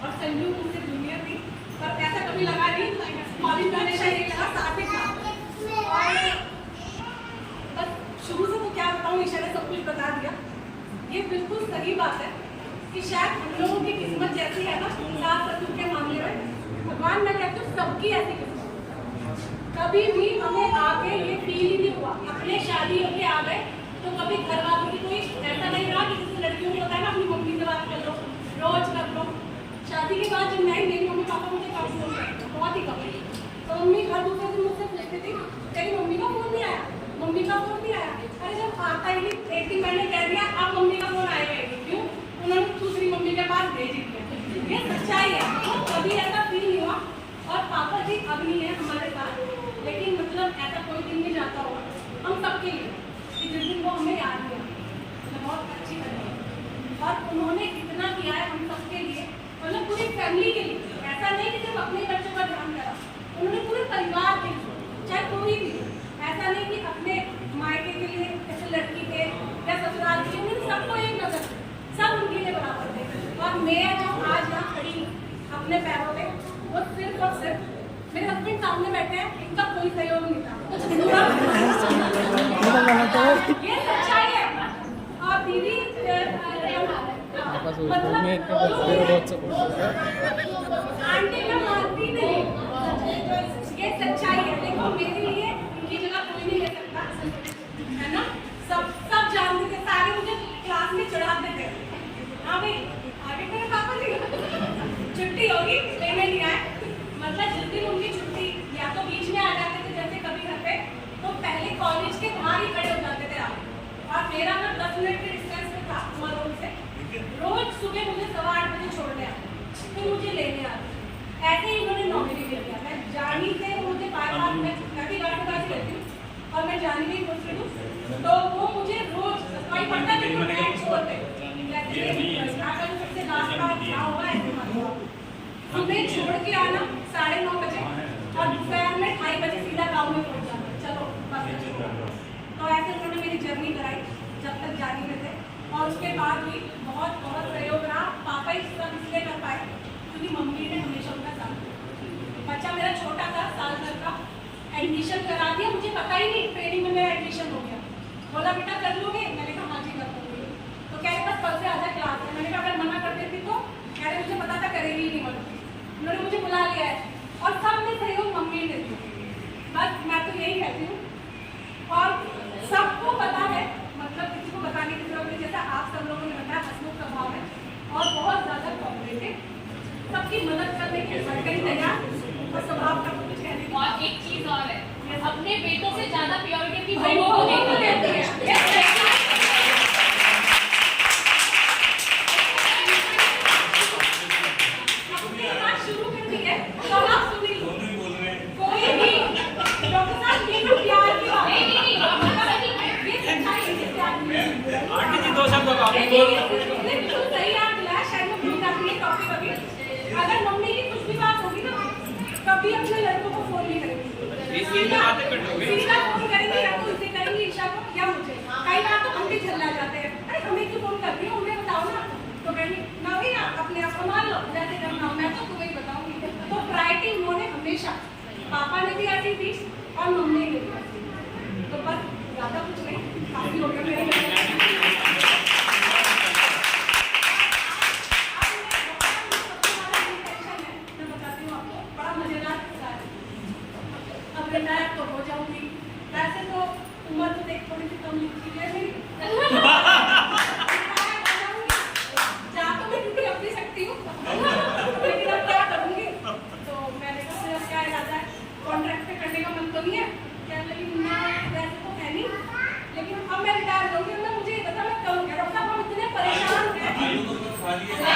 और संजू मुझसे जूनियर थी, पर ऐसा कभी लगा नहीं। कॉलेज में हमेशा ये लगा साथ ही था। और बस शुरू से तो क्या बताऊँ, ईशा ने सब कुछ बता दिया। ये बिल्कुल सही बात है कि शायद हम लोगों की किस्मत जैसी है ना, सास ससुर के मामले में, भगवान मैं कहती हूँ सबकी ऐसी किस्मत। कभी भी हमें आगे ये फील ही नहीं हुआ, अपने शादी होके आ गए तो कभी घर वालों की कोई ऐसा नहीं रहा कि जैसे लड़कियों को होता है ना, अपनी मम्मी से बात कर लो, रोज कर लो। शादी के बाद जब मैं मेरी मम्मी पापा मुझे कम फोन करते, बहुत ही कम, तो मम्मी हर दूसरे दिन मुझसे पूछती थी तेरी मम्मी का फोन नहीं आया, मम्मी का फोन नहीं आया। अरे जब आता ही नहीं, एक दिन मैंने कह दिया अब मम्मी का फोन आएगा ही नहीं। क्यों? उन्होंने दूसरी मम्मी के पास भेज दिया। ये सच्चाई है, तो कभी ऐसा फील नहीं हुआ। और पापा जी अब नहीं है हमारे साथ, लेकिन मतलब ऐसा कोई दिन नहीं जाता होगा हम सबके लिए कि जिस दिन वो हमें याद किया, मतलब बहुत अच्छी तरह। और उन्होंने इतना किया है हम सबके लिए, मतलब पूरी फैमिली के लिए। ऐसा नहीं कि सिर्फ अपने बच्चों का ध्यान करा, उन्होंने पूरे परिवार के लिए, चाहे कोई भी। ऐसा नहीं कि अपने मायके के लिए, जैसे लड़की के या ससुराल के लिए, उन्होंने सबको एक नजर, सब उनके लिए बराबर थे। और मैं जो आज यहाँ खड़ी अपने पैरों पे, वो सिर्फ और सिर्फ मेरे हस्बैंड सामने बैठे हैं, इनका कोई सहयोग नहीं था, ये सच्चाई है। और दीदी मतलब आंटी का मानती नहीं, ये सच्चाई है। देखो मेरे लिए इनकी जगह कोई नहीं ले सकता, है ना। सब जानते थे, सारे मुझे क्लास में चढ़ाते थे, हाँ भाई आगे मेरे पापा जी छुट्टी होगी लेने नहीं आए। मतलब जिस दिन उनकी छुट्टी या तो बीच में आ जाते थे, जैसे कभी घर पे, तो पहले कॉलेज के बाहर ही खड़े हो जाते थे आप। और मेरा ना 10 मिनट के डिस्टेंस पे था रोड से, रोज सुबह मुझे 8:15 बजे छोड़ने आते, फिर मुझे लेने आते। ऐसे ही उन्होंने नौकरी ले लिया। मैं जानी से मुझे बार-बार, मैं कभी गाड़ी लेती हूँ और मैं जानी नहीं पूछती हूँ, तो वो मुझे रोज कोई पढ़ता नहीं, मैं छोड़ते सुबह छोड़ के आना 9:30 बजे और दोपहर में 2:30 बजे सीधा गाँव में पहुँच जाना, चलो बस। तो ऐसे उन्होंने मेरी जर्नी कराई जब तक जानी में थे। और उसके बाद भी बहुत बहुत सहयोग रहा। पापा ही सब इसलिए कर पाए क्योंकि मम्मी ने हमेशा उनका साथ दिया। बच्चा मेरा छोटा था, साल भर का, एडमिशन करा दिया, मुझे पता ही नहीं, ट्रेनिंग में मेरा एडमिशन हो गया। बोला बेटा कर लोगे? मैंने कहा हाँ जी कर लूँगी। तो कह रहे बस कल से आधा क्लास में। मैंने कहा अगर मना कर देती तो? कह रहे मुझे पता था करेगी ही नहीं मना। उन्होंने मुझे बुला लिया है और सब में सहयोग मम्मी ने दिया। बस मैं तो यही कहती हूँ। और सबको पता है, मतलब किसी को बताने की जरूरत नहीं, जैसा आप सब लोगों ने बताया हंसमुख स्वभाव है और बहुत ज़्यादा कोऑपरेटिव, सबकी मदद करने के लिए तैयार और स्वभाव का कुछ कहने की। और एक चीज और है, अपने बेटों से ज्यादा प्योरिटी अपनी बहनों को देती है। अगर मम्मी की कुछ भी बात होगी ना, कभी अपने लड़कों को फोन नहीं करेंगे, सीधा फोन करेंगे, या तो उसे करेंगे ईशा को या मुझे। कई बार तो हम भी झल्ला जाते हैं, अरे हमें क्यों फोन कर रही हो, उन्हें बताओ ना। तो कहेंगे ना भाई आप अपने आप संभाल लो, जैसे करना मैं तो तुम्हें बताऊंगी। तो प्रायोरिटी उन्होंने हमेशा, पापा ने भी ऐसी थी और मम्मी ने भी ऐसी। तो बस ज़्यादा कुछ नहीं, काफी हो गया मेरे। रिटायर तो हो जाऊंगी, वैसे तो उम्र तो देख थोड़ी सी कम लिखी है मेरी, जा तो मैं ड्यूटी अपनी सकती हूँ, लेकिन अब क्या करूँगी। तो मैंने कहा अब क्या इरादा है, कॉन्ट्रैक्ट पे करने का मन तो नहीं है क्या, लेकिन मैं वैसे तो है नहीं, लेकिन अब मैं रिटायर होगी। मैं मुझे बता मैं करूँ क्या, डॉक्टर साहब हम इतने परेशान हैं।